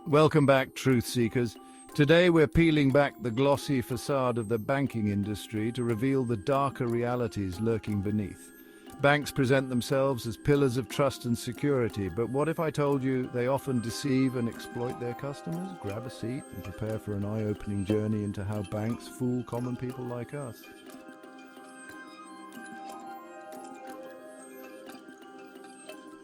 Welcome back, truth seekers. Today we're peeling back the glossy facade of the banking industry to reveal the darker realities lurking beneath. Banks present themselves as pillars of trust and security, but what if I told you they often deceive and exploit their customers? Grab a seat and prepare for an eye-opening journey into how banks fool common people like us.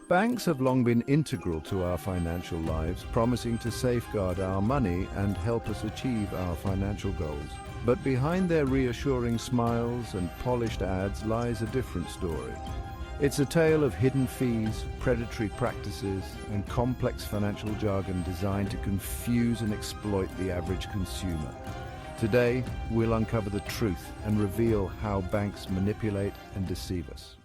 Banks have long been integral to our financial lives, promising to safeguard our money and help us achieve our financial goals. But behind their reassuring smiles and polished ads lies a different story. It's a tale of hidden fees, predatory practices, and complex financial jargon designed to confuse and exploit the average consumer. Today, we'll uncover the truth and reveal how banks manipulate and deceive us.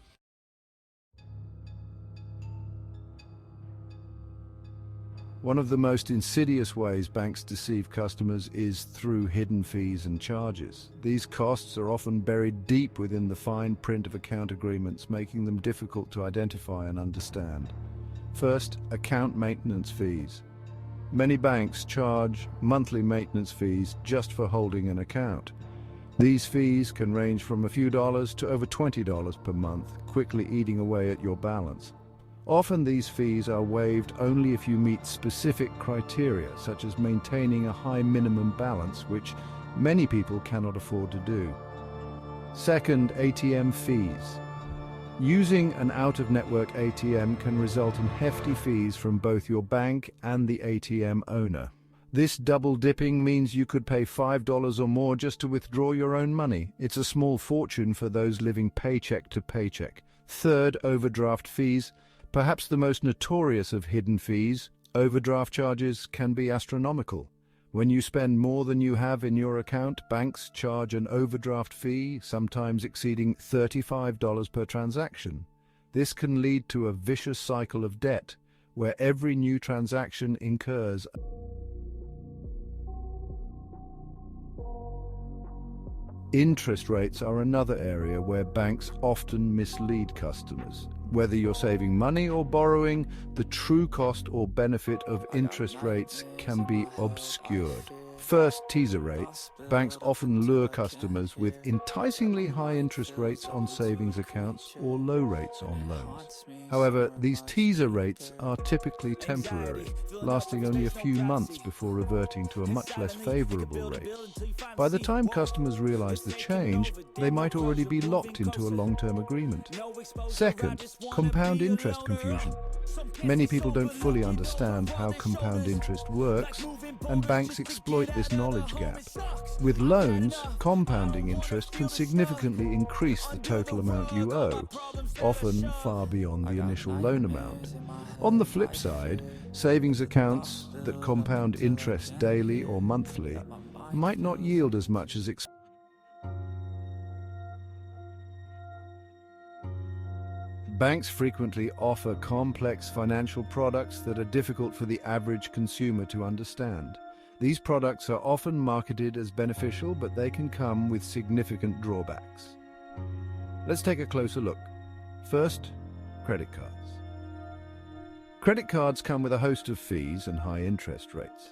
One of the most insidious ways banks deceive customers is through hidden fees and charges. These costs are often buried deep within the fine print of account agreements, making them difficult to identify and understand. First, account maintenance fees. Many banks charge monthly maintenance fees just for holding an account. These fees can range from a few dollars to over $20 per month, quickly eating away at your balance. Often these fees are waived only if you meet specific criteria, such as maintaining a high minimum balance, which many people cannot afford to do. Second, ATM fees. Using an out-of-network ATM can result in hefty fees from both your bank and the ATM owner. This double dipping means you could pay $5 or more just to withdraw your own money. It's a small fortune for those living paycheck to paycheck. Third, overdraft fees. Perhaps the most notorious of hidden fees, overdraft charges can be astronomical. When you spend more than you have in your account, banks charge an overdraft fee, sometimes exceeding $35 per transaction. This can lead to a vicious cycle of debt, where every new transaction incurs. Interest rates are another area where banks often mislead customers. Whether you're saving money or borrowing, the true cost or benefit of interest rates can be obscured. First, teaser rates. Banks often lure customers with enticingly high interest rates on savings accounts or low rates on loans. However, these teaser rates are typically temporary, lasting only a few months before reverting to a much less favorable rate. By the time customers realize the change, they might already be locked into a long-term agreement. Second, compound interest confusion. Many people don't fully understand how compound interest works, and banks exploit this knowledge gap. With loans, compounding interest can significantly increase the total amount you owe, often far beyond the initial loan amount. On the flip side, savings accounts that compound interest daily or monthly might not yield as much as expected. Banks frequently offer complex financial products that are difficult for the average consumer to understand. These products are often marketed as beneficial, but they can come with significant drawbacks. Let's take a closer look. First, credit cards. Credit cards come with a host of fees and high interest rates.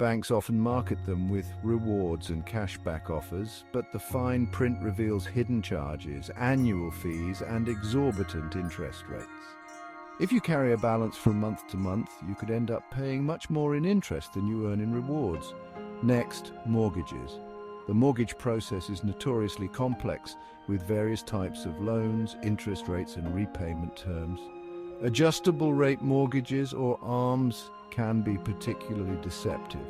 Banks often market them with rewards and cashback offers, but the fine print reveals hidden charges, annual fees, and exorbitant interest rates. If you carry a balance from month to month, you could end up paying much more in interest than you earn in rewards. Next, mortgages. The mortgage process is notoriously complex, with various types of loans, interest rates, and repayment terms. Adjustable rate mortgages, or ARMs, can be particularly deceptive.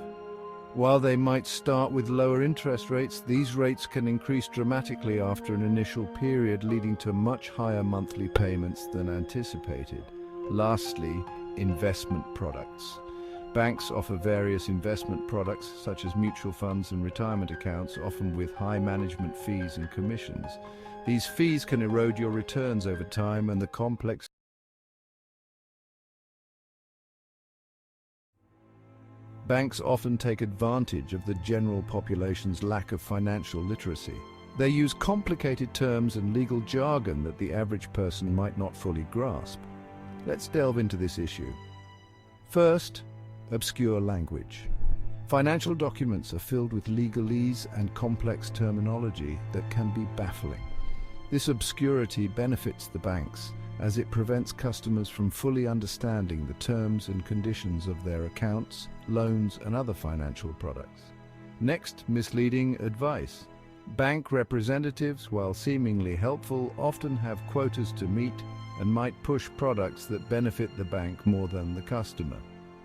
While they might start with lower interest rates, these rates can increase dramatically after an initial period, leading to much higher monthly payments than anticipated. Lastly, investment products. Banks offer various investment products, such as mutual funds and retirement accounts, often with high management fees and commissions. These fees can erode your returns over time, and the complex banks often take advantage of the general population's lack of financial literacy. They use complicated terms and legal jargon that the average person might not fully grasp. Let's delve into this issue. First, Obscure language. Financial documents are filled with legalese and complex terminology that can be baffling. This obscurity benefits the banks, as it prevents customers from fully understanding the terms and conditions of their accounts, loans, and other financial products. Next, misleading advice. Bank representatives, while seemingly helpful, often have quotas to meet and might push products that benefit the bank more than the customer.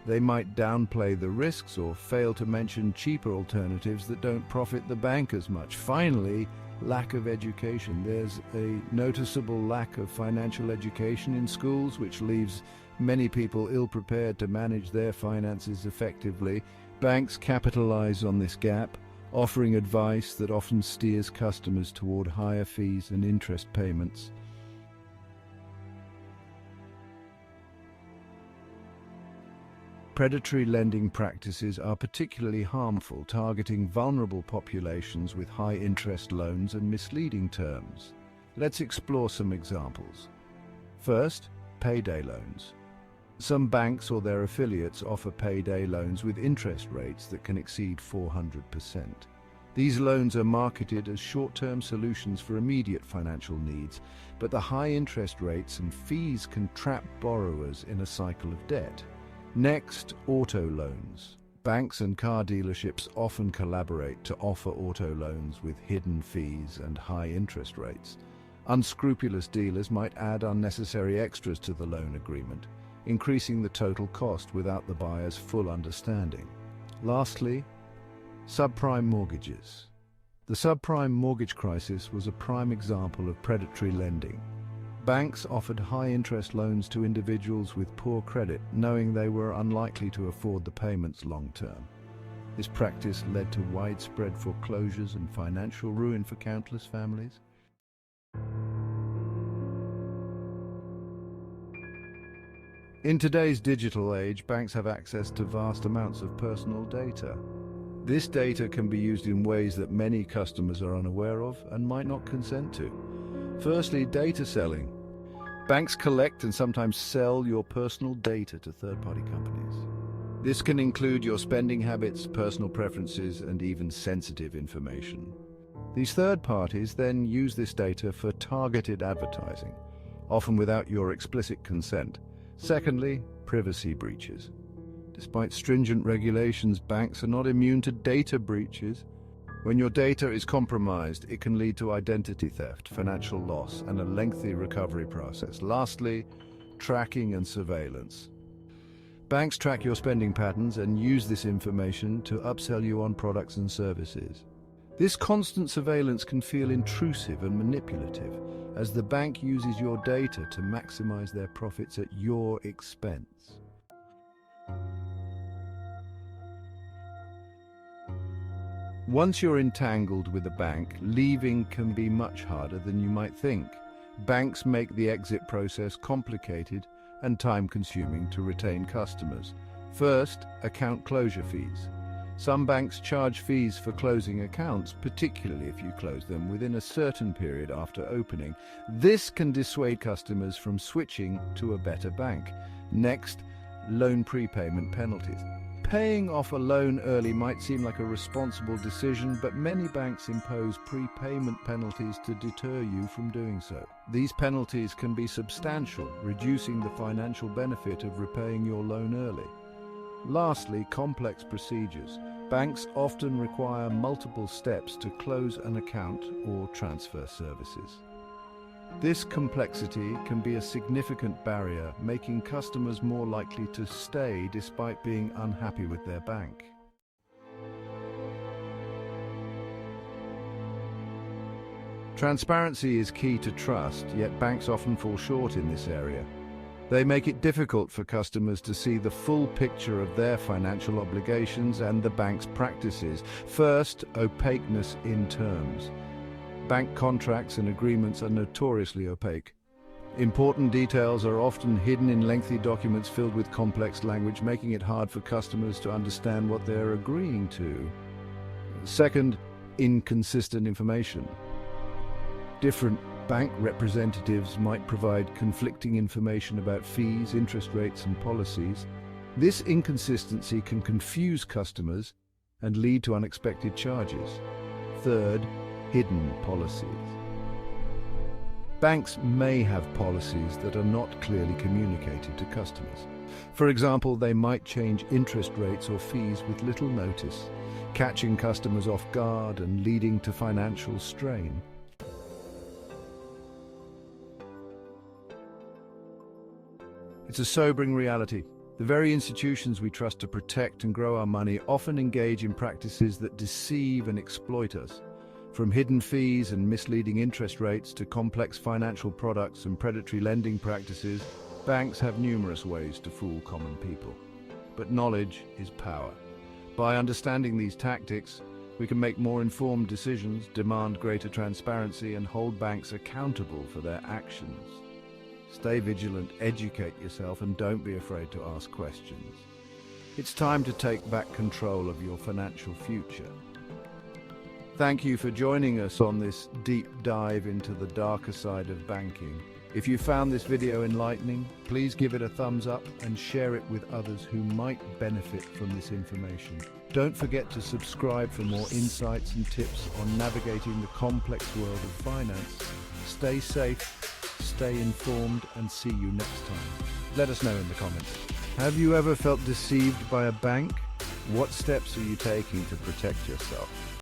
They might downplay the risks or fail to mention cheaper alternatives that don't profit the bank as much. Finally, lack of education. There's a noticeable lack of financial education in schools, which leaves many people ill-prepared to manage their finances effectively. Banks capitalize on this gap, offering advice that often steers customers toward higher fees and interest payments. Predatory lending practices are particularly harmful, targeting vulnerable populations with high-interest loans and misleading terms. Let's explore some examples. First, payday loans. Some banks or their affiliates offer payday loans with interest rates that can exceed 400%. These loans are marketed as short-term solutions for immediate financial needs, but the high interest rates and fees can trap borrowers in a cycle of debt. Next, auto loans. Banks and car dealerships often collaborate to offer auto loans with hidden fees and high interest rates. Unscrupulous dealers might add unnecessary extras to the loan agreement, increasing the total cost without the buyer's full understanding. Lastly, subprime mortgages. The subprime mortgage crisis was a prime example of predatory lending. Banks offered high-interest loans to individuals with poor credit, knowing they were unlikely to afford the payments long-term. This practice led to widespread foreclosures and financial ruin for countless families. In today's digital age, banks have access to vast amounts of personal data. This data can be used in ways that many customers are unaware of and might not consent to. Firstly, data selling. Banks collect and sometimes sell your personal data to third-party companies. This can include your spending habits, personal preferences, and even sensitive information. These third parties then use this data for targeted advertising, often without your explicit consent. Secondly, privacy breaches. Despite stringent regulations, banks are not immune to data breaches. When your data is compromised, it can lead to identity theft, financial loss, and a lengthy recovery process. Lastly, tracking and surveillance. Banks track your spending patterns and use this information to upsell you on products and services. This constant surveillance can feel intrusive and manipulative, as the bank uses your data to maximize their profits at your expense. Once you're entangled with a bank, leaving can be much harder than you might think. Banks make the exit process complicated and time-consuming to retain customers. First, account closure fees. Some banks charge fees for closing accounts, particularly if you close them within a certain period after opening. This can dissuade customers from switching to a better bank. Next, loan prepayment penalties. Paying off a loan early might seem like a responsible decision, but many banks impose prepayment penalties to deter you from doing so. These penalties can be substantial, reducing the financial benefit of repaying your loan early. Lastly, complex procedures. Banks often require multiple steps to close an account or transfer services. This complexity can be a significant barrier, making customers more likely to stay despite being unhappy with their bank. Transparency is key to trust, yet banks often fall short in this area. They make it difficult for customers to see the full picture of their financial obligations and the bank's practices. First, opaqueness in terms. Bank contracts and agreements are notoriously opaque. Important details are often hidden in lengthy documents filled with complex language, making it hard for customers to understand what they're agreeing to. Second, inconsistent information. Different bank representatives might provide conflicting information about fees, interest rates, and policies. This inconsistency can confuse customers and lead to unexpected charges. Third, hidden policies. Banks may have policies that are not clearly communicated to customers. For example, they might change interest rates or fees with little notice, catching customers off guard and leading to financial strain. It's a sobering reality. The very institutions we trust to protect and grow our money often engage in practices that deceive and exploit us. From hidden fees and misleading interest rates to complex financial products and predatory lending practices, banks have numerous ways to fool common people. But knowledge is power. By understanding these tactics, we can make more informed decisions, demand greater transparency, and hold banks accountable for their actions. Stay vigilant, educate yourself, and don't be afraid to ask questions. It's time to take back control of your financial future. Thank you for joining us on this deep dive into the darker side of banking. If you found this video enlightening, please give it a thumbs up and share it with others who might benefit from this information. Don't forget to subscribe for more insights and tips on navigating the complex world of finance. Stay safe, stay informed, and see you next time. Let us know in the comments. Have you ever felt deceived by a bank? What steps are you taking to protect yourself?